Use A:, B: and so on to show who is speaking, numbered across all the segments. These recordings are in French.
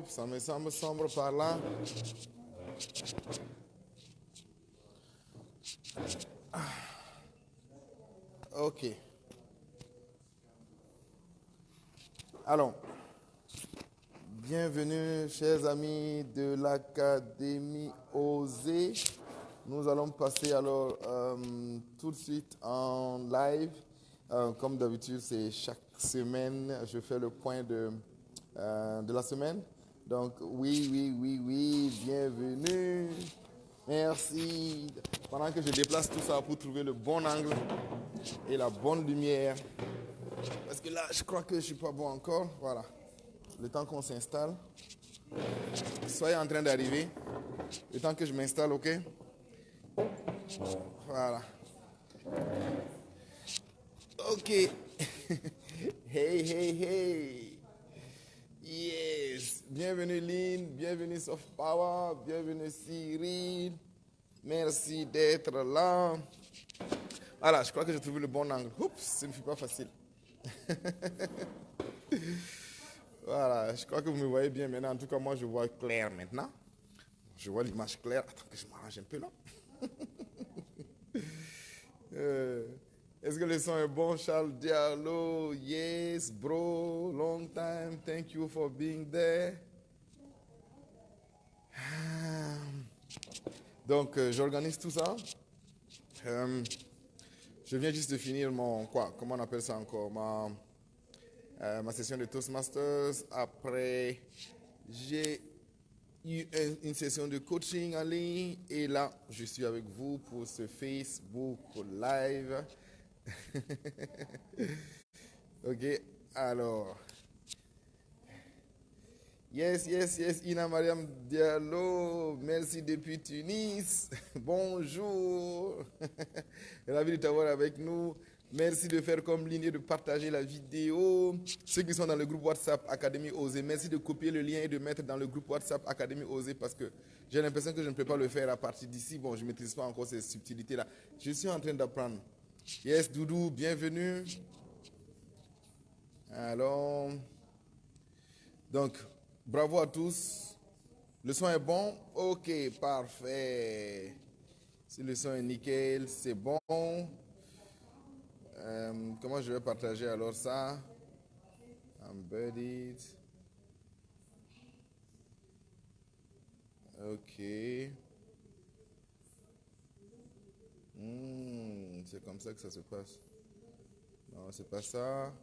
A: Ça me semble sombre par là. Ok. Alors, bienvenue, chers amis de l'Académie Osée. Nous allons passer alors tout de suite en live. Comme d'habitude, c'est chaque semaine, je fais le point de la semaine. Donc, oui, bienvenue. Merci. Pendant que je déplace tout ça pour trouver le bon angle et la bonne lumière. Parce que là, je crois que je ne suis pas bon encore. Voilà. Le temps qu'on s'installe. Soyez en train d'arriver. Le temps que je m'installe, ok? Voilà. Ok. Hey. Yes. Bienvenue Lynn, bienvenue Soft Power, bienvenue Cyril. Merci d'être là. Voilà, je crois que j'ai trouvé le bon angle. Oups, ce ne fut pas facile. Voilà, je crois que vous me voyez bien maintenant. En tout cas, moi, je vois clair maintenant. Je vois l'image claire. Attends que je m'arrange un peu là. Est-ce que le son est bon, Charles Diallo? Yes, bro. Long time. Thank you for being there. Donc, j'organise tout ça. Je viens juste de finir comment on appelle ça encore? Ma session de Toastmasters. Après, j'ai eu une session de coaching en ligne. Et là, je suis avec vous pour ce Facebook Live. Ok, alors. Yes, Ina Mariam Diallo, merci depuis Tunis. Bonjour. Ravi de t'avoir avec nous. Merci de faire comme ligne et de partager la vidéo. Ceux qui sont dans le groupe WhatsApp Académie Osée, merci de copier le lien et de mettre dans le groupe WhatsApp Académie Osée parce que j'ai l'impression que je ne peux pas le faire à partir d'ici. Bon, je ne maîtrise pas encore ces subtilités-là. Je suis en train d'apprendre. Yes, Doudou, bienvenue. Alors, donc, bravo à tous. Le son est bon? Ok, parfait. Si le son est nickel, c'est bon. Comment je vais partager alors ça? Embed it. Ok. C'est comme ça que ça se passe. Non, c'est pas ça.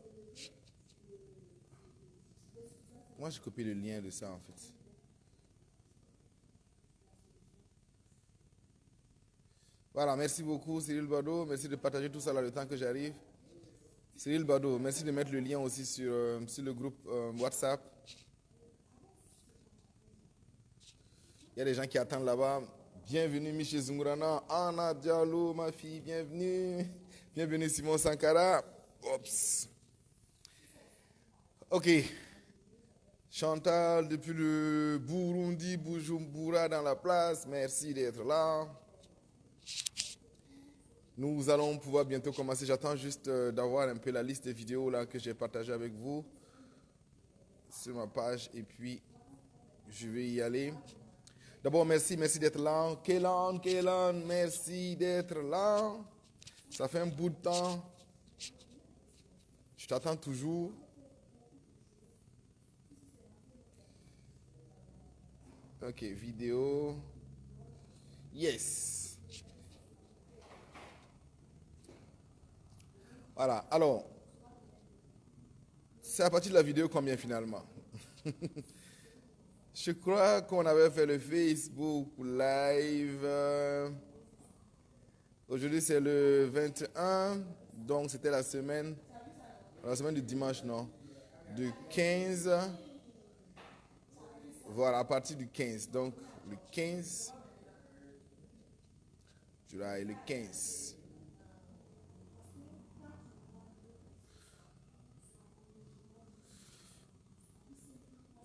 A: Moi, je copie le lien de ça en fait. Voilà, merci beaucoup Cyril Bado. Merci de partager tout ça là le temps que j'arrive. Cyril Bado, merci de mettre le lien aussi sur le groupe WhatsApp. Il y a des gens qui attendent là-bas. Bienvenue Michel Zungurana. Anna Diallo, ma fille, bienvenue. Bienvenue Simon Sankara. Oups. Ok. Chantal depuis le Burundi, Bujumbura dans la place. Merci d'être là. Nous allons pouvoir bientôt commencer. J'attends juste d'avoir un peu la liste des vidéos là que j'ai partagées avec vous sur ma page et puis je vais y aller. D'abord, merci d'être là. Kélan, merci d'être là. Ça fait un bout de temps. Je t'attends toujours. Ok, vidéo. Yes. Voilà, alors, c'est à partir de la vidéo combien finalement? Je crois qu'on avait fait le Facebook Live. Aujourd'hui, c'est le 21. Donc, c'était la semaine du dimanche, non? Du 15. Voilà, à partir du 15. Donc, le 15. Juillet, le 15.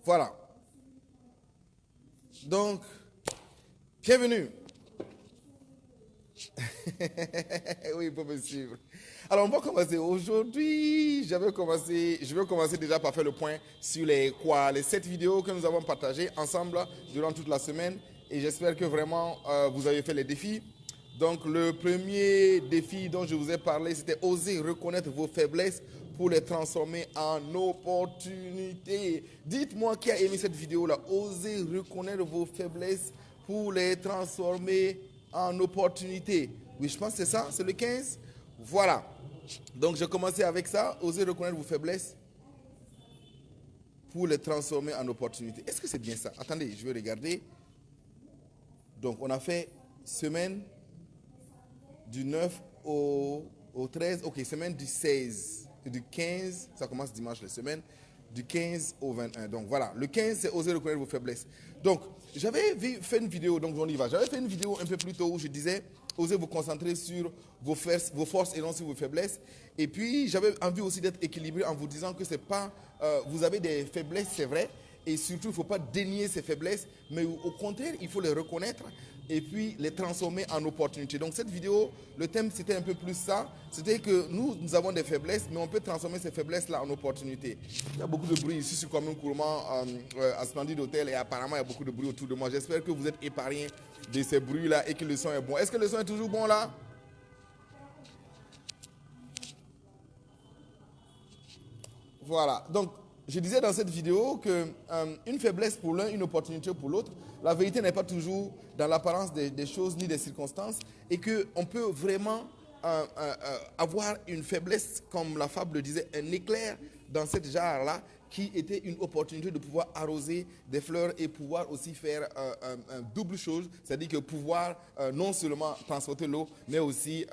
A: Voilà. Donc, bienvenue. Oui, il faut me suivre. Alors, on va commencer. Aujourd'hui, je vais commencer déjà par faire le point sur les 7 vidéos que nous avons partagées ensemble durant toute la semaine. Et j'espère que vraiment vous avez fait les défis. Donc, le premier défi dont je vous ai parlé, c'était oser reconnaître vos faiblesses pour les transformer en opportunités. Dites-moi qui a aimé cette vidéo-là. Oser reconnaître vos faiblesses pour les transformer en opportunités. Oui, je pense que c'est ça, c'est le 15. Voilà. Donc, je commençais avec ça. Oser reconnaître vos faiblesses pour les transformer en opportunités. Est-ce que c'est bien ça? Attendez, je vais regarder. Donc, on a fait semaine du 9 au 13. Ok, semaine du 16. Du 15, ça commence dimanche la semaine. Du 15 au 21. Donc voilà, le 15, c'est oser reconnaître vos faiblesses. Donc, j'avais fait une vidéo, donc on y va. J'avais fait une vidéo un peu plus tôt où je disais, osez vous concentrer sur vos forces et non sur vos faiblesses. Et puis, j'avais envie aussi d'être équilibré en vous disant que c'est pas, vous avez des faiblesses, c'est vrai. Et surtout, il ne faut pas dénier ces faiblesses, mais au contraire, il faut les reconnaître et puis les transformer en opportunités. Donc cette vidéo, le thème c'était un peu plus ça. C'était que nous avons des faiblesses, mais on peut transformer ces faiblesses-là en opportunités. Il y a beaucoup de bruit ici sur Commune Courement, à Splendid Hotel, et apparemment il y a beaucoup de bruit autour de moi. J'espère que vous êtes épargnés de ces bruits-là et que le son est bon. Est-ce que le son est toujours bon là? Voilà. Donc, je disais dans cette vidéo que une faiblesse pour l'un, une opportunité pour l'autre. La vérité n'est pas toujours dans l'apparence des choses ni des circonstances et qu'on peut vraiment avoir une faiblesse, comme la fable le disait, un éclair dans cette jarre-là qui était une opportunité de pouvoir arroser des fleurs et pouvoir aussi faire un double chose, c'est-à-dire que pouvoir non seulement transporter l'eau, mais aussi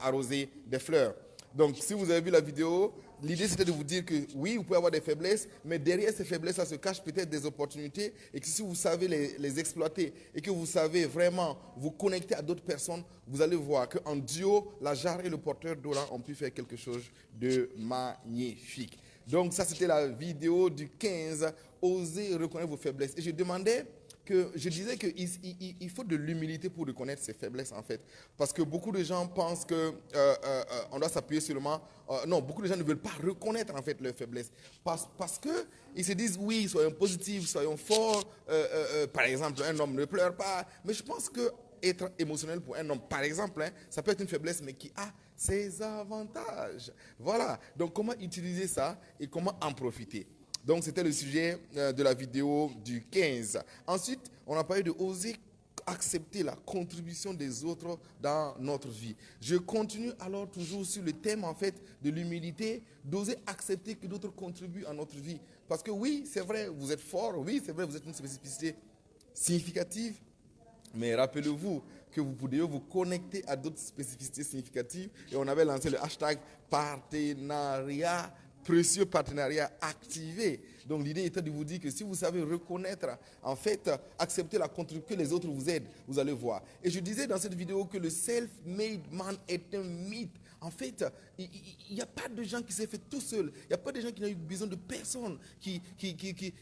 A: arroser des fleurs. Donc, si vous avez vu la vidéo, l'idée c'était de vous dire que oui, vous pouvez avoir des faiblesses, mais derrière ces faiblesses-là se cachent peut-être des opportunités et que si vous savez les exploiter et que vous savez vraiment vous connecter à d'autres personnes, vous allez voir qu'en duo, la jarre et le porteur d'eau là ont pu faire quelque chose de magnifique. Donc, ça c'était la vidéo du 15, osez reconnaître vos faiblesses. Et je disais qu'il faut de l'humilité pour reconnaître ses faiblesses en fait. Parce que beaucoup de gens pensent qu'on doit s'appuyer seulement... non, beaucoup de gens ne veulent pas reconnaître en fait leurs faiblesses. Parce qu'ils se disent, oui, soyons positifs, soyons forts. Par exemple, un homme ne pleure pas. Mais je pense que être émotionnel pour un homme, par exemple, ça peut être une faiblesse, mais qui a ses avantages. Voilà. Donc, comment utiliser ça et comment en profiter? Donc, c'était le sujet de la vidéo du 15. Ensuite, on a parlé de oser accepter la contribution des autres dans notre vie. Je continue alors toujours sur le thème en fait de l'humilité, d'oser accepter que d'autres contribuent à notre vie. Parce que oui, c'est vrai, vous êtes fort, oui, c'est vrai, vous êtes une spécificité significative, mais rappelez-vous que vous pourriez vous connecter à d'autres spécificités significatives et on avait lancé le hashtag partenariat, précieux partenariat activé. Donc l'idée était de vous dire que si vous savez reconnaître, en fait, accepter la contribution que les autres vous aident, vous allez voir. Et je disais dans cette vidéo que le self-made man est un mythe. En fait, il n'y a pas de gens qui se fait tout seul. Il n'y a pas de gens qui n'ont eu besoin de personne, qui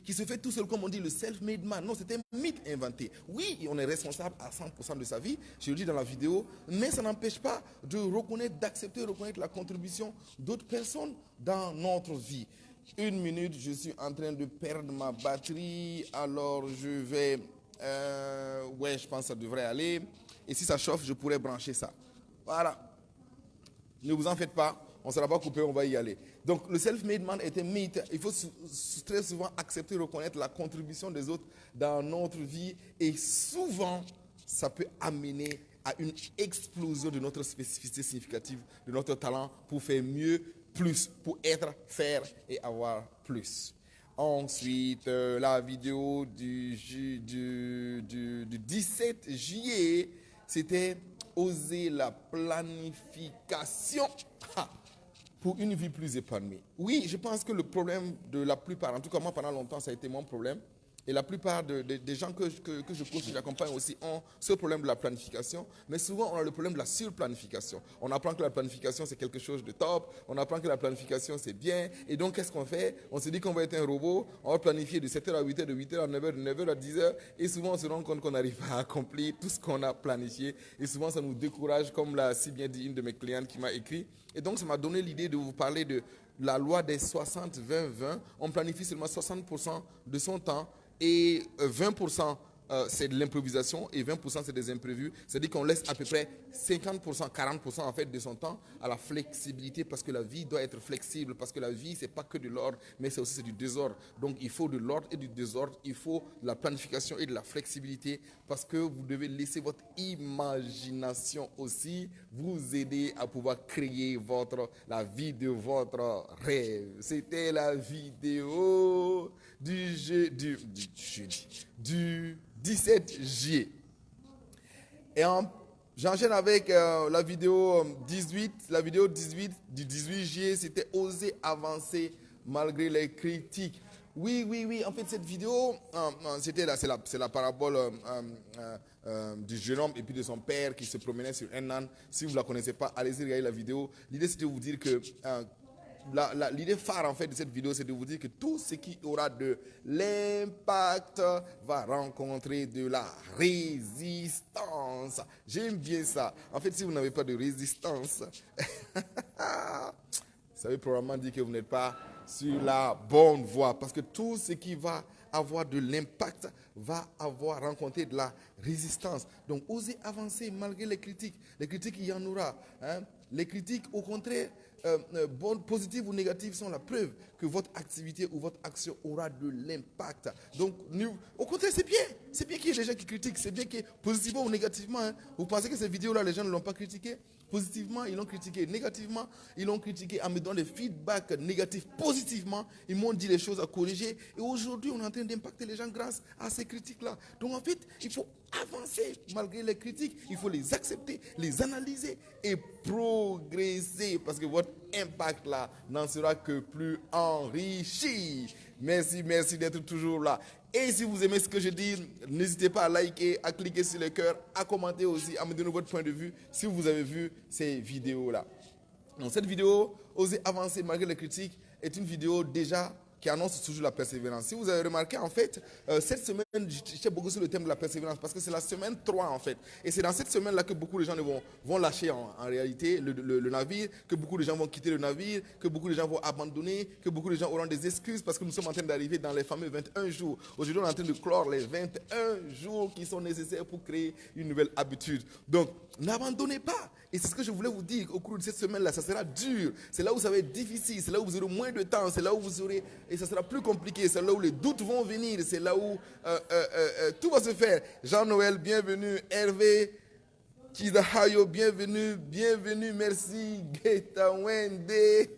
A: se fait tout seul, comme on dit, le self-made man. Non, c'est un mythe inventé. Oui, on est responsable à 100% de sa vie, je le dis dans la vidéo, mais ça n'empêche pas de reconnaître, d'accepter, de reconnaître la contribution d'autres personnes dans notre vie. Une minute, je suis en train de perdre ma batterie, alors je vais... ouais, je pense que ça devrait aller. Et si ça chauffe, je pourrais brancher ça. Voilà. Ne vous en faites pas, on ne sera pas coupé, on va y aller. Donc le self-made man est un mythe. Il faut très souvent accepter, reconnaître la contribution des autres dans notre vie. Et souvent, ça peut amener à une explosion de notre spécificité significative, de notre talent pour faire mieux, plus, pour être, faire et avoir plus. Ensuite, la vidéo du 17 juillet, c'était oser la planification pour une vie plus épanouie. Oui, je pense que le problème de la plupart, en tout cas moi pendant longtemps, ça a été mon problème. Et la plupart des gens que je coach, j'accompagne aussi ont ce problème de la planification. Mais souvent, on a le problème de la surplanification. On apprend que la planification, c'est quelque chose de top. On apprend que la planification, c'est bien. Et donc, qu'est-ce qu'on fait? On se dit qu'on va être un robot. On va planifier de 7h à 8h, de 8h à 9h, de 9h à 10h. Et souvent, on se rend compte qu'on n'arrive pas à accomplir tout ce qu'on a planifié. Et souvent, ça nous décourage, comme l'a si bien dit une de mes clientes qui m'a écrit. Et donc, ça m'a donné l'idée de vous parler de la loi des 60-20-20. On planifie seulement 60% de son temps. Et 20%, c'est de l'improvisation et 20% c'est des imprévus. C'est-à-dire qu'on laisse à peu près 50%, 40% en fait de son temps à la flexibilité parce que la vie doit être flexible, parce que la vie, c'est pas que de l'ordre, mais c'est aussi du désordre. Donc il faut de l'ordre et du désordre, il faut de la planification et de la flexibilité parce que vous devez laisser votre imagination aussi vous aider à pouvoir créer la vie de votre rêve. C'était la vidéo du 17 juillet. Et j'enchaîne avec la vidéo 18. La vidéo 18 du 18 juillet, c'était oser avancer malgré les critiques. Oui. En fait, cette vidéo, c'est la parabole du jeune homme et puis de son père qui se promenait sur un âne. Si vous ne la connaissez pas, allez-y regarder la vidéo. L'idée, c'est de vous dire que l'idée phare en fait de cette vidéo, c'est de vous dire que tout ce qui aura de l'impact va rencontrer de la résistance. J'aime bien ça. En fait, si vous n'avez pas de résistance, ça veut probablement dire que vous n'êtes pas sur la bonne voie. Parce que tout ce qui va avoir de l'impact va rencontrer de la résistance. Donc, osez avancer malgré les critiques. Les critiques, il y en aura. Les critiques, au contraire, bonnes, positives ou négatives, sont la preuve que votre activité ou votre action aura de l'impact. Donc, au contraire, c'est bien. C'est bien qu'il y ait des gens qui critiquent. C'est bien que, positivement ou négativement, vous pensez que ces vidéos-là, les gens ne l'ont pas critiqué? Positivement, ils l'ont critiqué. Négativement, ils l'ont critiqué en me donnant des feedbacks négatifs. Positivement, ils m'ont dit les choses à corriger. Et aujourd'hui, on est en train d'impacter les gens grâce à ces critiques-là. Donc, en fait, il faut avancer malgré les critiques. Il faut les accepter, les analyser et progresser. Parce que votre impact là n'en sera que plus enrichi. Merci d'être toujours là. Et si vous aimez ce que je dis, n'hésitez pas à liker, à cliquer sur le cœur, à commenter aussi, à me donner votre point de vue si vous avez vu ces vidéos-là. Donc cette vidéo, Oser avancer malgré les critiques, est une vidéo déjà qui annonce toujours la persévérance. Si vous avez remarqué, en fait, cette semaine, j'étais beaucoup sur le thème de la persévérance parce que c'est la semaine 3, en fait. Et c'est dans cette semaine-là que beaucoup de gens vont lâcher en réalité le navire, que beaucoup de gens vont quitter le navire, que beaucoup de gens vont abandonner, que beaucoup de gens auront des excuses parce que nous sommes en train d'arriver dans les fameux 21 jours. Aujourd'hui, on est en train de clore les 21 jours qui sont nécessaires pour créer une nouvelle habitude. Donc, n'abandonnez pas. Et c'est ce que je voulais vous dire au cours de cette semaine-là. Ça sera dur. C'est là où ça va être difficile. C'est là où vous aurez moins de temps. C'est là où vous aurez... Et ça sera plus compliqué. C'est là où les doutes vont venir. C'est là où tout va se faire. Jean-Noël, bienvenue. Hervé Kizahayo, bienvenue. Merci. Geta Wende.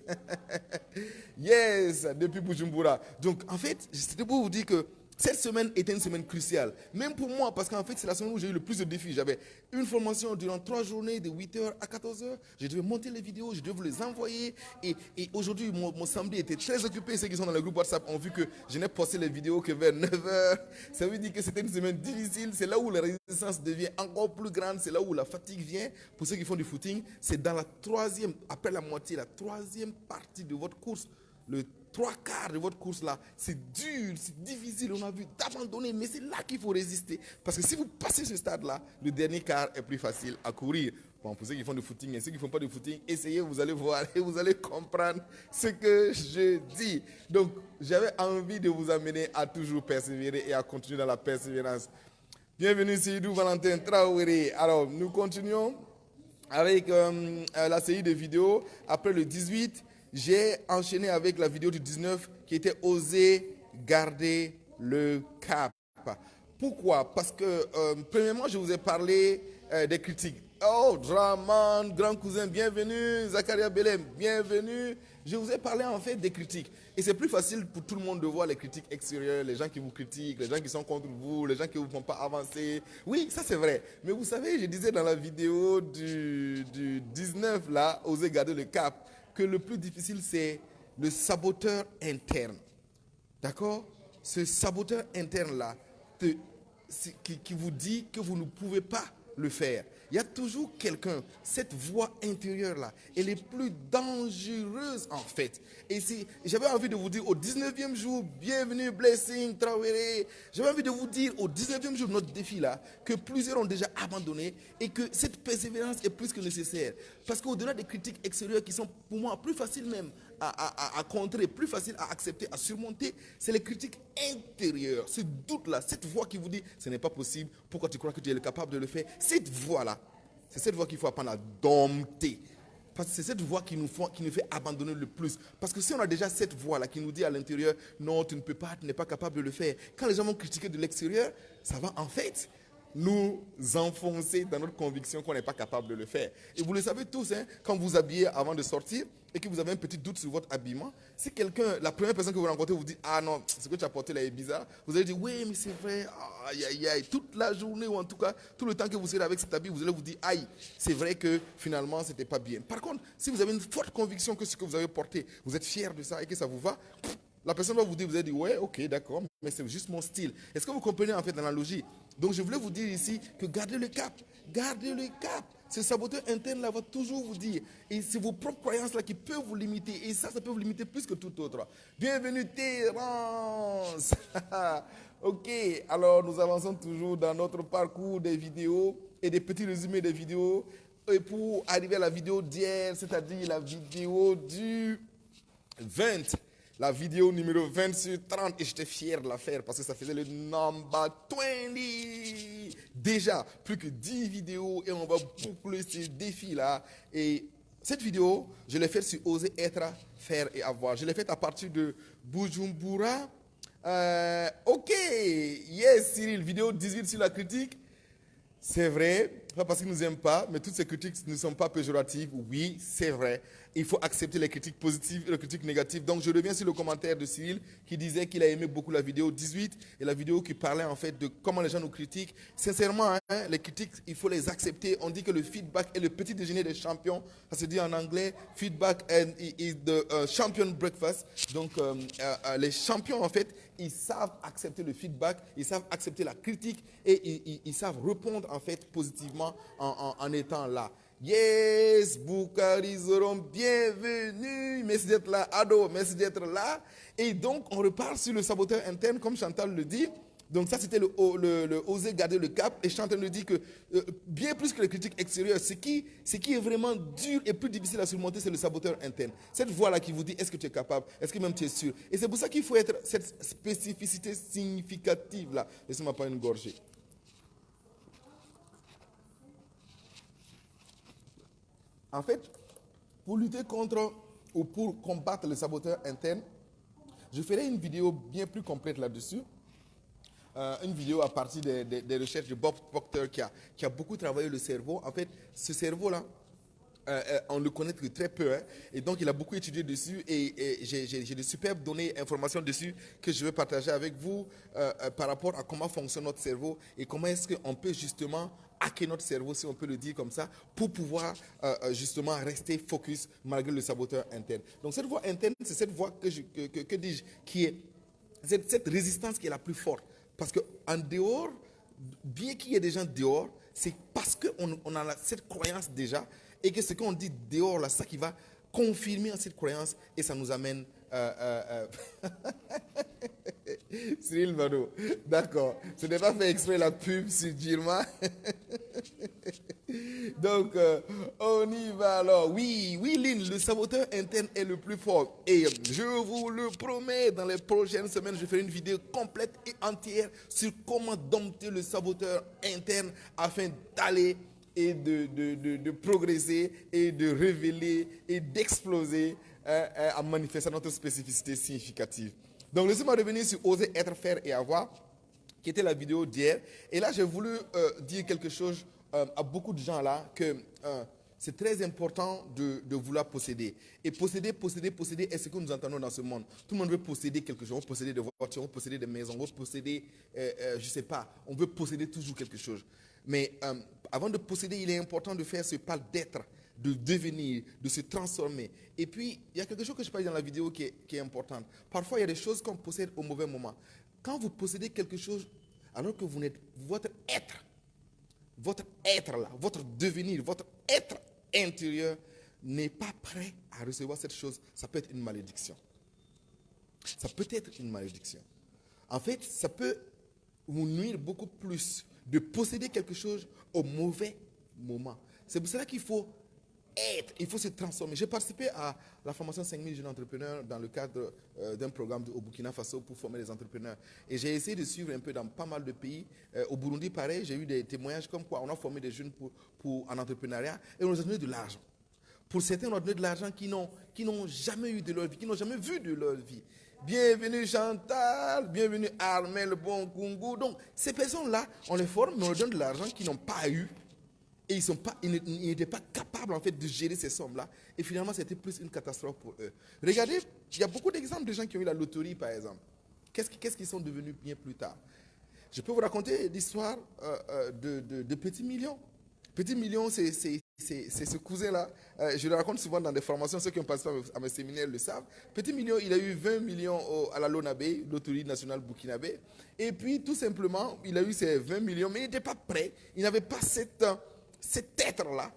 A: Yes, depuis Bujumbura. Donc, en fait, c'était pour vous dire que cette semaine était une semaine cruciale, même pour moi, parce qu'en fait, c'est la semaine où j'ai eu le plus de défis. J'avais une formation durant 3 journées, de 8h à 14h. Je devais monter les vidéos, je devais vous les envoyer. Et aujourd'hui, mon samedi était très occupé. Ceux qui sont dans le groupe WhatsApp ont vu que je n'ai posté les vidéos que vers 9h. Ça veut dire que c'était une semaine difficile. C'est là où la résistance devient encore plus grande. C'est là où la fatigue vient. Pour ceux qui font du footing, c'est dans la troisième, après la moitié, la troisième partie de votre course. Le 3/4 de votre course là, c'est dur, c'est difficile, on a vu d'abandonner, mais c'est là qu'il faut résister. Parce que si vous passez ce stade-là, le dernier quart est plus facile à courir. Bon, pour ceux qui font du footing et ceux qui ne font pas du footing, essayez, vous allez voir et vous allez comprendre ce que je dis. Donc, j'avais envie de vous amener à toujours persévérer et à continuer dans la persévérance. Bienvenue, c'est Idou Valentin Traoré. Alors, nous continuons avec la série de vidéos. Après le 18, j'ai enchaîné avec la vidéo du 19 qui était Oser garder le cap. Pourquoi? Parce que, premièrement, je vous ai parlé des critiques. Oh, Draman, grand cousin, bienvenue. Zakaria Belem, bienvenue. Je vous ai parlé en fait des critiques. Et c'est plus facile pour tout le monde de voir les critiques extérieures, les gens qui vous critiquent, les gens qui sont contre vous, les gens qui ne vous font pas avancer. Oui, ça c'est vrai. Mais vous savez, je disais dans la vidéo du 19, là, Oser garder le cap, que le plus difficile, c'est le saboteur interne. D'accord? ce saboteur interne-là qui vous dit que vous ne pouvez pas le faire. Il y a toujours quelqu'un, cette voix intérieure-là, elle est plus dangereuse en fait. Et j'avais envie de vous dire au 19e jour, bienvenue, blessing, Traoré. J'avais envie de vous dire au 19e jour de notre défi-là, que plusieurs ont déjà abandonné et que cette persévérance est plus que nécessaire. Parce qu'au-delà des critiques extérieures qui sont pour moi plus faciles même à contrer, plus faciles à accepter, à surmonter, c'est les critiques intérieures, ce doute-là, cette voix qui vous dit ce n'est pas possible, pourquoi tu crois que tu es capable de le faire? Cette voix-là, c'est cette voix qu'il faut apprendre à dompter. Parce que c'est cette voix qui nous fait abandonner le plus. Parce que si on a déjà cette voix-là qui nous dit à l'intérieur, non, tu ne peux pas, tu n'es pas capable de le faire. Quand les gens vont critiquer de l'extérieur, ça va en fait nous enfoncer dans notre conviction qu'on n'est pas capable de le faire. Et vous le savez tous, hein, quand vous habillez avant de sortir et que vous avez un petit doute sur votre habillement, si quelqu'un, la première personne que vous rencontrez vous dit « Ah non, ce que tu as porté là est bizarre », vous allez dire « Oui, mais c'est vrai, aïe, aïe, aïe ». Toute la journée ou en tout cas, tout le temps que vous serez avec cet habit, vous allez vous dire « Aïe, c'est vrai que finalement, ce n'était pas bien ». Par contre, si vous avez une forte conviction que ce que vous avez porté, vous êtes fier de ça et que ça vous va, la personne va vous dire, vous allez dire, ouais, ok, d'accord, mais c'est juste mon style. Est-ce que vous comprenez en fait l'analogie? Donc je voulais vous dire ici que gardez le cap, gardez le cap. Ce saboteur interne là va toujours vous dire, et c'est vos propres croyances là qui peuvent vous limiter, et ça peut vous limiter plus que tout autre. Bienvenue Terence. Ok, alors nous avançons toujours dans notre parcours des vidéos et des petits résumés des vidéos. Et pour arriver à la vidéo d'hier, c'est-à-dire la vidéo du 20. La vidéo numéro 20 sur 30, et j'étais fier de la faire parce que ça faisait le number 20. Déjà, plus que 10 vidéos et on va boucler ce défi-là. Et cette vidéo, je l'ai faite sur Oser être, faire et avoir. Je l'ai faite à partir de Bujumbura. Ok, yes Cyril, vidéo 18 sur la critique. C'est vrai, pas parce qu'ils ne nous aiment pas, mais toutes ces critiques ne sont pas péjoratives. Oui, c'est vrai. Il faut accepter les critiques positives et les critiques négatives. Donc, je reviens sur le commentaire de Cyril qui disait qu'il a aimé beaucoup la vidéo 18 et la vidéo qui parlait en fait de comment les gens nous critiquent. Sincèrement, hein, les critiques, il faut les accepter. On dit que le feedback est le petit déjeuner des champions. Ça se dit en anglais, feedback is the champion breakfast. Donc, les champions, en fait, ils savent accepter le feedback, ils savent accepter la critique et ils savent répondre en fait positivement en étant là. Yes, Boukari Zorom, bienvenue. Merci d'être là. Ado, merci d'être là. Et donc, on repart sur le saboteur interne, comme Chantal le dit. Donc ça, c'était le oser garder le cap. Et Chantal nous dit que bien plus que les critiques extérieures, ce qui est vraiment dur et plus difficile à surmonter, c'est le saboteur interne. Cette voix-là qui vous dit, est-ce que tu es capable? Est-ce que même tu es sûr? Et c'est pour ça qu'il faut être cette spécificité significative-là. Laissez-moi pas une gorgée. En fait, pour lutter contre ou pour combattre le saboteur interne, je ferai une vidéo bien plus complète là-dessus. Une vidéo à partir des recherches de Bob Proctor qui a beaucoup travaillé le cerveau. En fait, ce cerveau-là, on le connaît que très peu. Hein, et donc, il a beaucoup étudié dessus et j'ai de superbes données, informations dessus que je vais partager avec vous par rapport à comment fonctionne notre cerveau et comment est-ce qu'on peut justement hacker notre cerveau, si on peut le dire comme ça, pour pouvoir justement rester focus malgré le saboteur interne. Donc, cette voix interne, c'est cette voix que dis-je, qui est cette résistance qui est la plus forte. Parce qu'en dehors, bien qu'il y ait des gens dehors, c'est parce qu'on a cette croyance déjà et que ce qu'on dit dehors, là, c'est ça qui va confirmer cette croyance et ça nous amène... Cyril Mano, d'accord. Ce n'est pas fait exprès la pub sur Girma. Donc, on y va alors. Oui, Lynn, le saboteur interne est le plus fort. Et je vous le promets, dans les prochaines semaines, je ferai une vidéo complète et entière sur comment dompter le saboteur interne afin d'aller et de progresser et de révéler et d'exploser en manifestant notre spécificité significative. Donc, laissez-moi revenir sur Oser être, faire et avoir, qui était la vidéo d'hier. Et là, j'ai voulu dire quelque chose à beaucoup de gens là, que c'est très important de vouloir posséder. Et posséder est ce que nous entendons dans ce monde. Tout le monde veut posséder quelque chose. On veut posséder des voitures, on veut posséder des maisons, on veut posséder, je ne sais pas, on veut posséder toujours quelque chose. Mais avant de posséder, il est important de faire ce pas d'être, de devenir, de se transformer. Et puis, il y a quelque chose que je parle dans la vidéo qui est important. Parfois, il y a des choses qu'on possède au mauvais moment. quand vous possédez quelque chose, alors que vous n'êtes, votre être là, votre devenir, votre être intérieur n'est pas prêt à recevoir cette chose, ça peut être une malédiction. Ça peut être une malédiction. En fait, ça peut vous nuire beaucoup plus de posséder quelque chose au mauvais moment. C'est pour cela qu'il faut être, il faut se transformer. J'ai participé à la formation 5000 jeunes entrepreneurs dans le cadre d'un programme au Burkina Faso pour former les entrepreneurs. Et j'ai essayé de suivre un peu dans pas mal de pays. Au Burundi, pareil, j'ai eu des témoignages comme quoi on a formé des jeunes en entrepreneuriat et on leur a donné de l'argent. Pour certains, on leur a donné de l'argent qui n'ont jamais eu de leur vie, qui n'ont jamais vu de leur vie. Bienvenue Chantal, bienvenue Armel Bonkungu. Donc, ces personnes-là, on les forme, mais on leur donne de l'argent qu'ils n'ont pas eu. Et ils n'étaient pas capables en fait de gérer ces sommes-là. Et finalement, c'était plus une catastrophe pour eux. Regardez, il y a beaucoup d'exemples de gens qui ont eu la loterie, par exemple. Qu'est-ce qu'ils sont devenus bien plus tard? Je peux vous raconter l'histoire de Petit Million. Petit Million, c'est ce cousin-là. Je le raconte souvent dans des formations. Ceux qui ont participé à mes séminaires le savent. Petit Million, il a eu 20 millions à la Lonabé, loterie nationale burkinabé. Et puis, tout simplement, il a eu ces 20 millions, mais il n'était pas prêt. Il n'avait pas cet être-là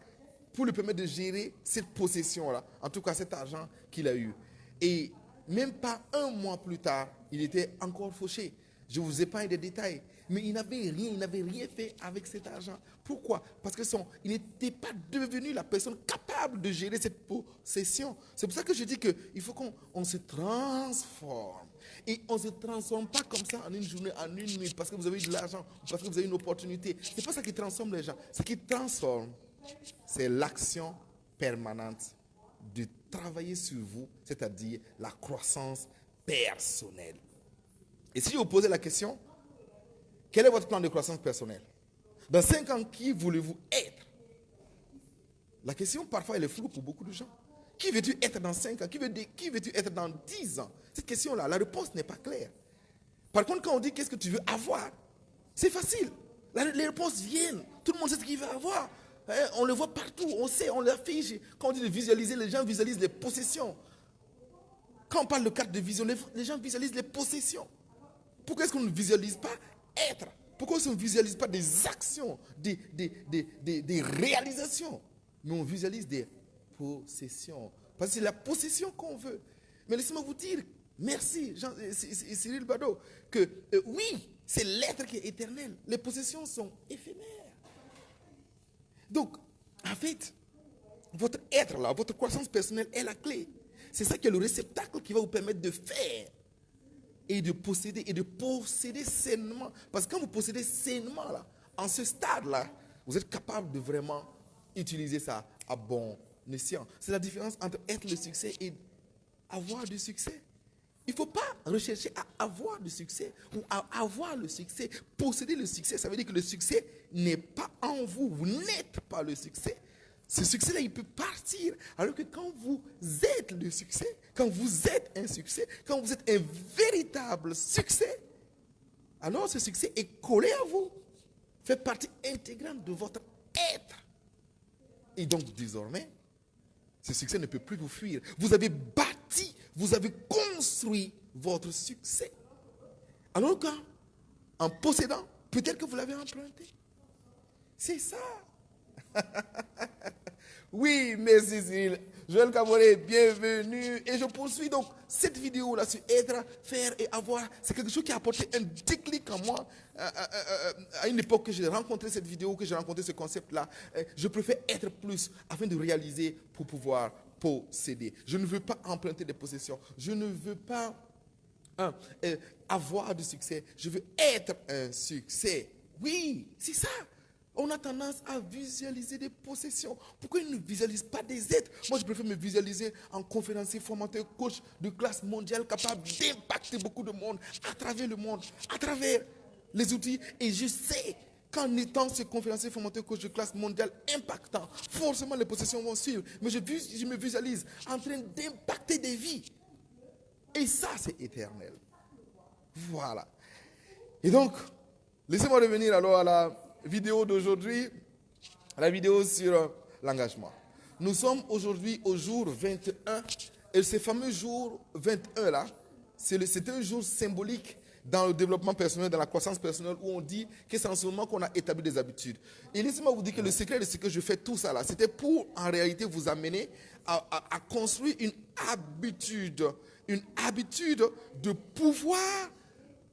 A: pour lui permettre de gérer cette possession-là. En tout cas, cet argent qu'il a eu. Et même pas un mois plus tard, il était encore fauché. Je vous épargne des détails. Mais il n'avait rien fait avec cet argent. Pourquoi? Parce qu'il n'était pas devenu la personne capable de gérer cette possession. C'est pour ça que je dis qu'il faut qu'on se transforme. Et on ne se transforme pas comme ça en une journée, en une nuit, parce que vous avez de l'argent, parce que vous avez une opportunité. Ce n'est pas ça qui transforme les gens. Ce qui transforme, c'est l'action permanente de travailler sur vous, c'est-à-dire la croissance personnelle. Et si je vous posais la question, quel est votre plan de croissance personnelle? Dans 5 ans, qui voulez-vous être? La question, parfois, elle est floue pour beaucoup de gens. Qui veux-tu être dans 5 ans? Qui veux-tu être dans 10 ans? Cette question-là, la réponse n'est pas claire. Par contre, quand on dit qu'est-ce que tu veux avoir, c'est facile. Les réponses viennent. Tout le monde sait ce qu'il veut avoir. On le voit partout. On sait, on l'affiche. Quand on dit de visualiser, les gens visualisent les possessions. Quand on parle de carte de vision, les gens visualisent les possessions. Pourquoi est-ce qu'on ne visualise pas être? Pourquoi est-ce qu'on ne visualise pas des actions, des réalisations? Mais on visualise des possessions. Parce que c'est la possession qu'on veut. Mais laissez-moi vous dire, merci Cyril Bado, que oui, c'est l'être qui est éternel. Les possessions sont éphémères. Donc, en fait, votre être là, votre croissance personnelle est la clé. C'est ça qui est le réceptacle qui va vous permettre de faire et de posséder sainement. Parce que quand vous possédez sainement là, en ce stade-là, vous êtes capable de vraiment utiliser ça à bon escient. C'est la différence entre être le succès et avoir du succès. Il ne faut pas rechercher à avoir du succès ou à avoir le succès. Posséder le succès, ça veut dire que le succès n'est pas en vous. Vous n'êtes pas le succès. Ce succès-là, il peut partir. Alors que quand vous êtes le succès, quand vous êtes un succès, quand vous êtes un véritable succès, alors ce succès est collé à vous, fait partie intégrante de votre être. Et donc, désormais, ce succès ne peut plus vous fuir. Vous avez bâti, vous avez construit votre succès. Alors qu'en possédant, peut-être que vous l'avez emprunté. C'est ça. Oui, merci Cyril. Joël Kamoré, bienvenue. Et je poursuis donc cette vidéo-là sur être, faire et avoir. C'est quelque chose qui a apporté un déclic en moi. À une époque que j'ai rencontré cette vidéo, que j'ai rencontré ce concept-là, je préfère être plus afin de réaliser pour pouvoir posséder. Je ne veux pas emprunter des possessions. Je ne veux pas avoir du succès. Je veux être un succès. Oui, c'est ça. On a tendance à visualiser des possessions. Pourquoi ils ne visualisent pas des êtres? Moi, je préfère me visualiser en conférencier, formateur, coach de classe mondiale capable d'impacter beaucoup de monde à travers le monde, à travers les outils. Et je sais qu'en étant ce conférencier, formateur, coach de classe mondiale impactant, forcément les possessions vont suivre. Mais je me visualise en train d'impacter des vies. Et ça, c'est éternel. Voilà. Et donc, laissez-moi revenir alors à la vidéo d'aujourd'hui, la vidéo sur l'engagement. Nous sommes aujourd'hui au jour 21 et ce fameux jour 21 là, c'est un jour symbolique dans le développement personnel, dans la croissance personnelle, où on dit que c'est en ce moment qu'on a établi des habitudes. Et laissez-moi vous dire que le secret de ce que je fais tout ça là, c'était pour en réalité vous amener à construire une habitude de pouvoir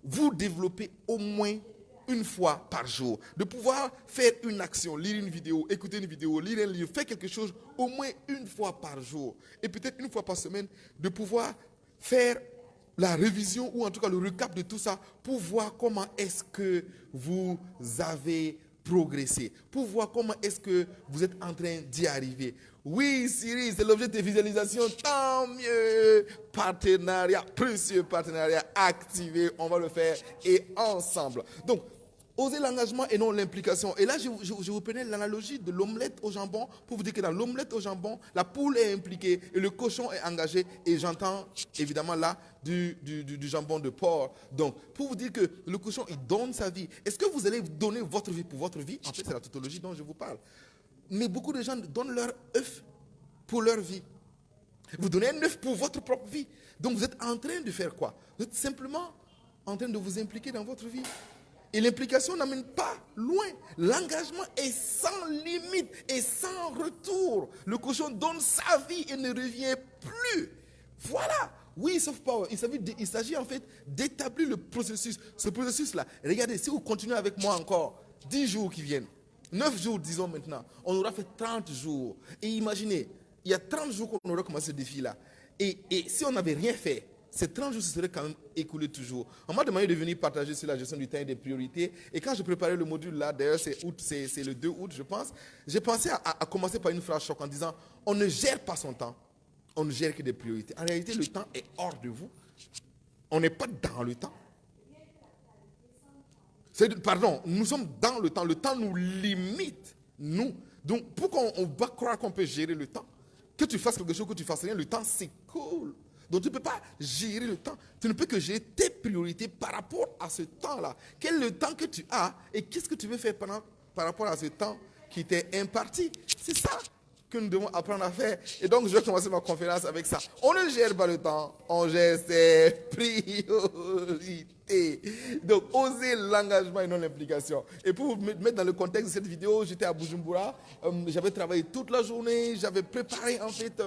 A: vous développer au moins une fois par jour, de pouvoir faire une action, lire une vidéo, écouter une vidéo, lire un livre, faire quelque chose au moins une fois par jour et peut-être une fois par semaine, de pouvoir faire la révision ou en tout cas le recap de tout ça pour voir comment est-ce que vous avez progressé, pour voir comment est-ce que vous êtes en train d'y arriver. Oui, Siri, c'est l'objet de visualisation, tant mieux. Partenariat, précieux partenariat activé, on va le faire et ensemble. Donc, oser l'engagement et non l'implication. Et là, je vous prenais l'analogie de l'omelette au jambon pour vous dire que dans l'omelette au jambon, la poule est impliquée et le cochon est engagé. Et j'entends évidemment là du jambon de porc. Donc, pour vous dire que le cochon, il donne sa vie. Est-ce que vous allez donner votre vie pour votre vie? En fait, c'est la tautologie dont je vous parle. Mais beaucoup de gens donnent leur œuf pour leur vie. Vous donnez un œuf pour votre propre vie. Donc, vous êtes en train de faire quoi? Vous êtes simplement en train de vous impliquer dans votre vie. Et l'implication n'amène pas loin. L'engagement est sans limite et sans retour. Le cochon donne sa vie et ne revient plus. Voilà. Oui, soft power. Il s'agit en fait d'établir le processus. Ce processus-là, regardez, si vous continuez avec moi encore 10 jours qui viennent, 9 jours disons maintenant, on aura fait 30 jours. Et imaginez, il y a 30 jours qu'on aura commencé ce défi-là. Et si on n'avait rien fait, ces 30 jours se seraient quand même écoulés toujours. On m'a demandé de venir partager sur la gestion du temps et des priorités. Et quand je préparais le module là, d'ailleurs c'est le 2 août je pense, j'ai pensé à commencer par une phrase choc en disant, on ne gère pas son temps, on ne gère que des priorités. En réalité, le temps est hors de vous. On n'est pas dans le temps. Pardon, nous sommes dans le temps. Le temps nous limite, nous. Donc, pourquoi on va croire qu'on peut gérer le temps? Que tu fasses quelque chose, que tu fasses rien, le temps s'écoule. Donc, tu ne peux pas gérer le temps. Tu ne peux que gérer tes priorités par rapport à ce temps-là. Quel est le temps que tu as et qu'est-ce que tu veux faire par rapport à ce temps qui t'est imparti? C'est ça que nous devons apprendre à faire. Et donc, je vais commencer ma conférence avec ça. On ne gère pas le temps, on gère ses priorités. Donc, oser l'engagement et non l'implication. Et pour vous mettre dans le contexte de cette vidéo, j'étais à Bujumbura, j'avais travaillé toute la journée, j'avais préparé en fait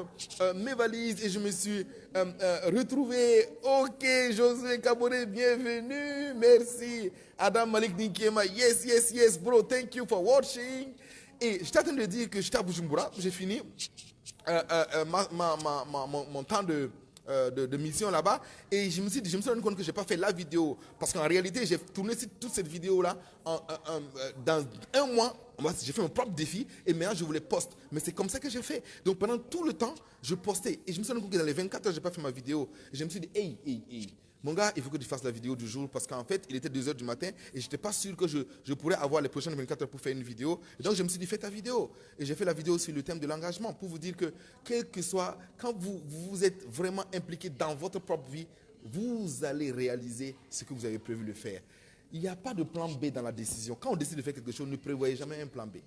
A: mes valises et je me suis retrouvé. Ok, Josué Kabore, bienvenue, merci. Adam Malik Dinkiema, yes, bro, thank you for watching. Et j'étais en train de dire que j'étais à Bujumbura, j'ai fini mon temps de mission là-bas et je me suis rendu compte que je n'ai pas fait la vidéo parce qu'en réalité j'ai tourné toute cette vidéo là dans un mois. J'ai fait mon propre défi et maintenant je voulais poster, mais c'est comme ça que j'ai fait. Donc pendant tout le temps je postais et je me suis rendu compte que dans les 24 heures je n'ai pas fait ma vidéo et je me suis dit hey, mon gars, il faut que tu fasses la vidéo du jour parce qu'en fait, il était 2h du matin et je n'étais pas sûr que je pourrais avoir les prochaines 24 heures pour faire une vidéo. Et donc, je me suis dit, fais ta vidéo. Et j'ai fait la vidéo sur le thème de l'engagement pour vous dire que, quel que soit, quand vous êtes vraiment impliqué dans votre propre vie, vous allez réaliser ce que vous avez prévu de faire. Il n'y a pas de plan B dans la décision. Quand on décide de faire quelque chose, ne prévoyez jamais un plan B.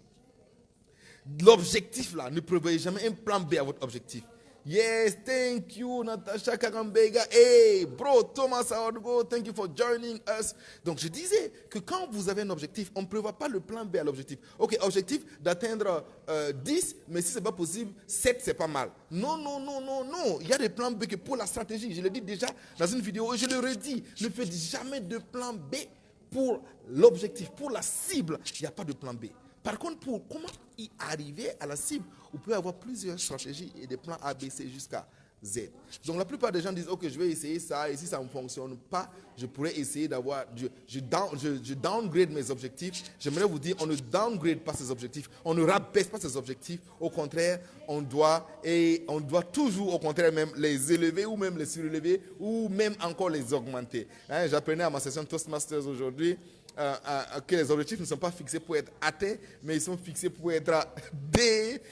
A: L'objectif là, ne prévoyez jamais un plan B à votre objectif. Yes, thank you, Natasha Kagambega. Hey, bro, Thomas Aorgo, thank you for joining us. Donc, je disais que quand vous avez un objectif, on ne prévoit pas le plan B à l'objectif. Ok, objectif d'atteindre 10, mais si ce n'est pas possible, 7, c'est pas mal. Non. Il y a des plans B que pour la stratégie. Je l'ai dit déjà dans une vidéo et je le redis. Ne faites jamais de plan B pour l'objectif, pour la cible. Il n'y a pas de plan B. Par contre, pour comment y arriver à la cible, vous pouvez avoir plusieurs stratégies et des plans ABC jusqu'à Z. Donc la plupart des gens disent, ok, je vais essayer ça, et si ça ne fonctionne pas, je pourrais essayer d'avoir, je downgrade mes objectifs. J'aimerais vous dire, on ne downgrade pas ses objectifs, on ne rabaisse pas ses objectifs. Au contraire, on doit toujours, au contraire, même les élever ou même les surélever ou même encore les augmenter. Hein, j'apprenais à ma session Toastmasters aujourd'hui, que les objectifs ne sont pas fixés pour être atteints, mais ils sont fixés pour être dépassés.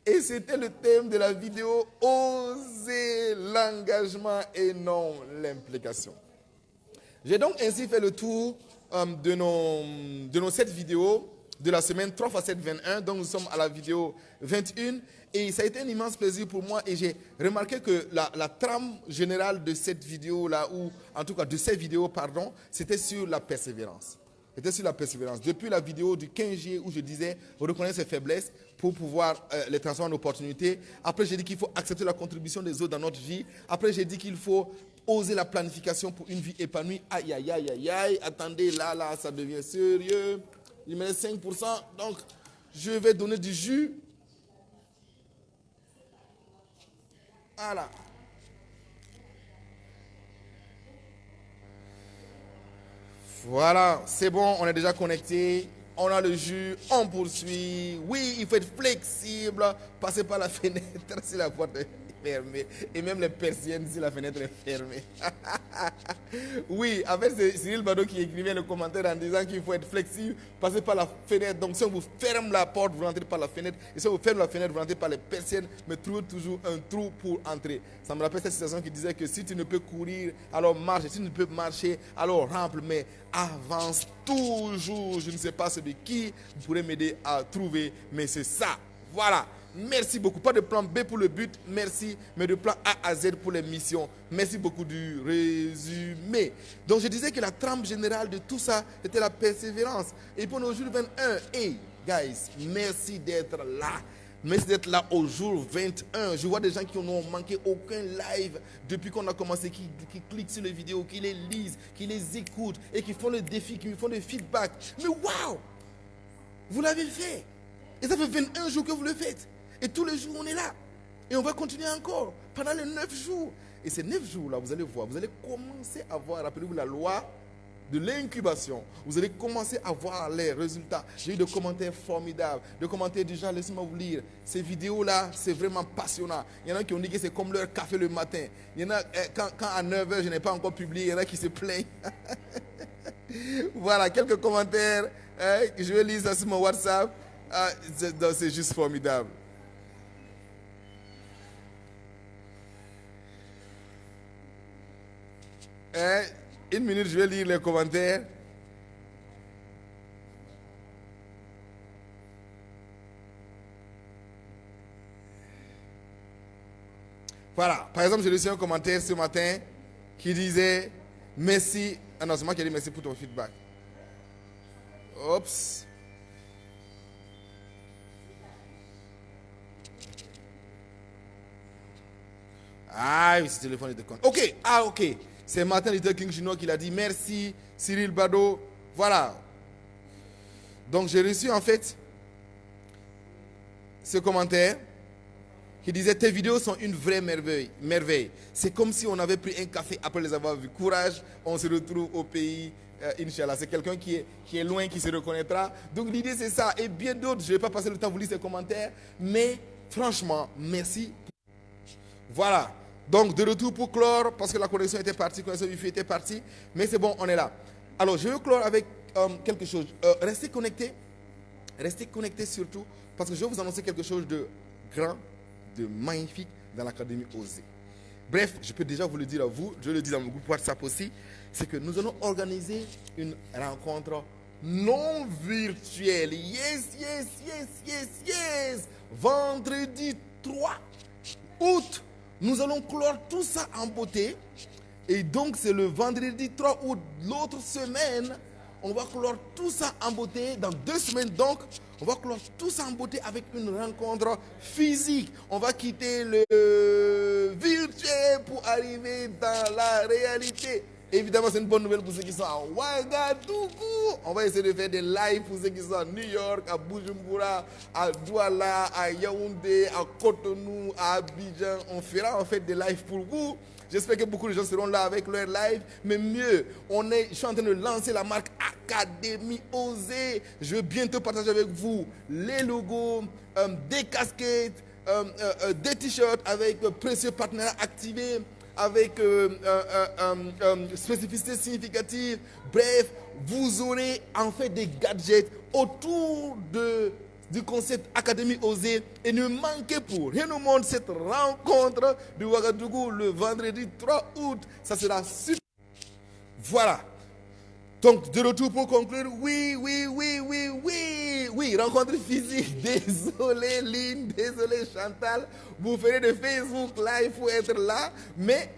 A: Et c'était le thème de la vidéo « Oser l'engagement et non l'implication ». J'ai donc ainsi fait le tour de nos 7 vidéos de la semaine 3 x 7, 21. Donc nous sommes à la vidéo 21. Et ça a été un immense plaisir pour moi. Et j'ai remarqué que la trame générale de cette vidéo-là, ou en tout cas de ces vidéos, pardon, c'était sur la persévérance. C'était sur la persévérance. Depuis la vidéo du 15 juillet où je disais reconnaître ses faiblesses pour pouvoir les transformer en opportunités. Après, j'ai dit qu'il faut accepter la contribution des autres dans notre vie. Après, j'ai dit qu'il faut oser la planification pour une vie épanouie. Aïe, aïe, aïe, aïe, aïe. Attendez, là, ça devient sérieux. Il me reste 5%. Donc, je vais donner du jus. Voilà. Voilà, c'est bon, on est déjà connecté. On a le jus, on poursuit. Oui, il faut être flexible. Passez par la fenêtre si la porte est fermée. Et même les persiennes si la fenêtre est fermée. Oui, en fait, c'est Cyril Bado qui écrivait le commentaire en disant qu'il faut être flexible. Passez par la fenêtre. Donc, si on vous ferme la porte, vous rentrez par la fenêtre. Et si on vous ferme la fenêtre, vous rentrez par les persiennes. Mais trouvez toujours un trou pour entrer. Ça me rappelle cette citation qui disait que si tu ne peux courir, alors marche. Si tu ne peux marcher, alors rampe. Mais avance toujours. Je ne sais pas celui qui vous pourrez m'aider à trouver, mais c'est ça. Voilà. Merci beaucoup. Pas de plan B pour le but, merci, mais de plan A à Z pour les missions. Merci beaucoup du résumé. Donc je disais que la trame générale de tout ça, c'était la persévérance. Et pour nos jours 21, hey, guys, merci d'être là. Merci d'être là au jour 21. Je vois des gens qui n'ont manqué aucun live depuis qu'on a commencé, qui cliquent sur les vidéos, qui les lisent, qui les écoutent et qui font le défi, qui font le feedback. Mais waouh! Vous l'avez fait. Et ça fait 21 jours que vous le faites. Et tous les jours, on est là. Et on va continuer encore pendant les 9 jours. Et ces 9 jours-là, vous allez voir, vous allez commencer à voir, rappelez-vous la loi de l'incubation. Vous allez commencer à voir les résultats. J'ai eu des commentaires formidables, des commentaires du genre, laissez-moi vous lire. Ces vidéos-là, c'est vraiment passionnant. Il y en a qui ont dit que c'est comme leur café le matin. Il y en a, quand à 9h, je n'ai pas encore publié, il y en a qui se plaignent. Voilà, quelques commentaires. Je vais lire ça sur mon WhatsApp. C'est juste formidable. Une minute, je vais lire les commentaires. Voilà, par exemple, j'ai reçu un commentaire ce matin qui disait merci. Ah non, c'est moi qui ai dit merci pour ton feedback. Oups. Ah oui, ce téléphone était con. Ok, ok. C'est Martin Luther King Jr. qui l'a dit. Merci, Cyril Bado. Voilà. Donc, j'ai reçu en fait ce commentaire qui disait tes vidéos sont une vraie merveille. C'est comme si on avait pris un café après les avoir vus. Courage, on se retrouve au pays. Inch'Allah, c'est quelqu'un qui est loin, qui se reconnaîtra. Donc, l'idée, c'est ça. Et bien d'autres, je ne vais pas passer le temps à vous lire ces commentaires. Mais franchement, merci. Voilà. Donc, de retour pour clore, parce que la connexion était partie, la connexion Wi-Fi était partie. Mais c'est bon, on est là. Alors, je veux clore avec quelque chose. Restez connectés. Restez connectés surtout, parce que je vais vous annoncer quelque chose de grand, de magnifique dans l'Académie Oser. Bref, je peux déjà vous le dire à vous, je le dis dans mon groupe WhatsApp aussi, c'est que nous allons organiser une rencontre non virtuelle. Yes. Vendredi 3 août. Nous allons clore tout ça en beauté. Et donc, c'est le vendredi 3 août, l'autre semaine, on va clore tout ça en beauté. Dans 2 semaines, donc, on va clore tout ça en beauté avec une rencontre physique. On va quitter le virtuel pour arriver dans la réalité. Évidemment, c'est une bonne nouvelle pour ceux qui sont à Ouagadougou. On va essayer de faire des lives pour ceux qui sont à New York, à Bujumbura, à Douala, à Yaoundé, à Cotonou, à Abidjan. On fera en fait des lives pour vous. J'espère que beaucoup de gens seront là avec leur live. Mais mieux, je suis en train de lancer la marque Académie Oser. Je veux bientôt partager avec vous les logos, des casquettes, des t-shirts avec précieux partenaires activés, avec spécificité significative. Bref, vous aurez en fait des gadgets autour du concept Académie Oser. Et ne manquez pour rien au monde cette rencontre de Ouagadougou le vendredi 3 août. Ça sera super. Voilà. Donc, de retour pour conclure, oui, rencontre physique. Désolé, Lynn, désolé, Chantal. Vous ferez de Facebook Live pour être là. Mais,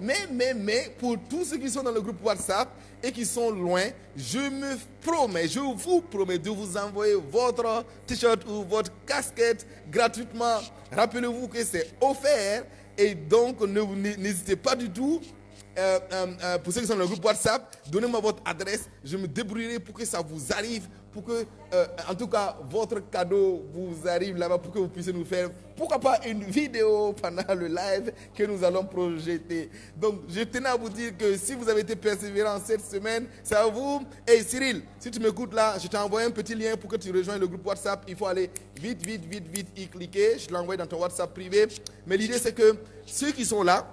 A: pour tous ceux qui sont dans le groupe WhatsApp et qui sont loin, je vous promets de vous envoyer votre t-shirt ou votre casquette gratuitement. Rappelez-vous que c'est offert et donc n'hésitez pas du tout. Pour ceux qui sont dans le groupe WhatsApp, donnez-moi votre adresse. Je me débrouillerai pour que ça vous arrive, pour que, en tout cas, votre cadeau vous arrive là-bas, pour que vous puissiez nous faire, pourquoi pas, une vidéo pendant le live que nous allons projeter. Donc, je tenais à vous dire que si vous avez été persévérant cette semaine, c'est à vous. Et Cyril, si tu m'écoutes là, je t'ai envoyé un petit lien pour que tu rejoignes le groupe WhatsApp. Il faut aller vite y cliquer. Je l'ai envoyé dans ton WhatsApp privé. Mais l'idée, c'est que ceux qui sont là,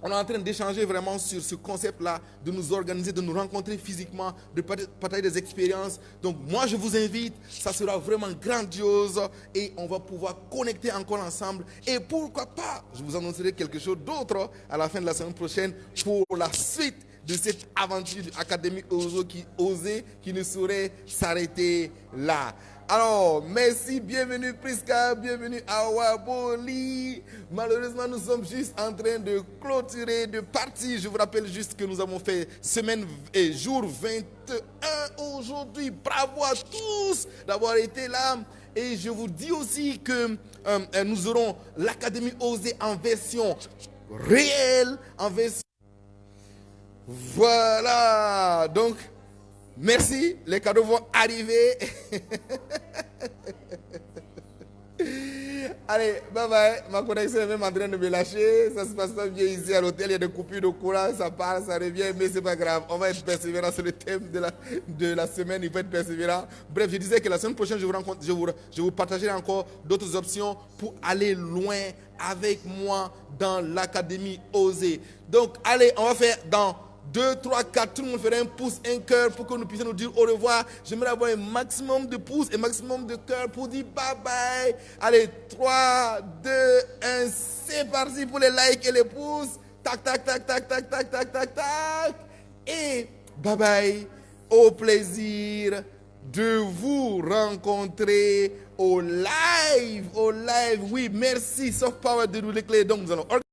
A: on est en train d'échanger vraiment sur ce concept-là, de nous organiser, de nous rencontrer physiquement, de partager des expériences. Donc moi, je vous invite, ça sera vraiment grandiose et on va pouvoir connecter encore ensemble. Et pourquoi pas, je vous annoncerai quelque chose d'autre à la fin de la semaine prochaine pour la suite de cette aventure de l'Académie Osée qui ne saurait s'arrêter là. Alors, merci, bienvenue Priska, bienvenue Awa Boli. Malheureusement, nous sommes juste en train de clôturer, de partir. Je vous rappelle juste que nous avons fait semaine et jour 21 aujourd'hui. Bravo à tous d'avoir été là. Et je vous dis aussi que nous aurons l'Académie Osée en version réelle, en version... Voilà, donc... Merci, les cadeaux vont arriver. Allez, bye bye. Ma connexion est même en train de me lâcher. Ça se passe pas bien ici à l'hôtel. Il y a des coupures de courant. Ça part, ça revient, mais c'est pas grave. On va être persévérant. C'est le thème de la semaine. Il faut être persévérant. Bref, je disais que la semaine prochaine, je vous partagerai encore d'autres options pour aller loin avec moi dans l'Académie Osée. Donc, allez, on va faire dans 2, 3, 4, tout le monde ferait un pouce, un cœur pour que nous puissions nous dire au revoir. J'aimerais avoir un maximum de pouces et maximum de cœur pour dire bye bye. Allez, 3, 2, 1, c'est parti pour les likes et les pouces. Tac, tac, tac, tac, tac, tac, tac, tac, tac. Et bye bye. Au plaisir de vous rencontrer au live. Oui, merci, Soft Power de nous l'éclairer. Donc, nous allons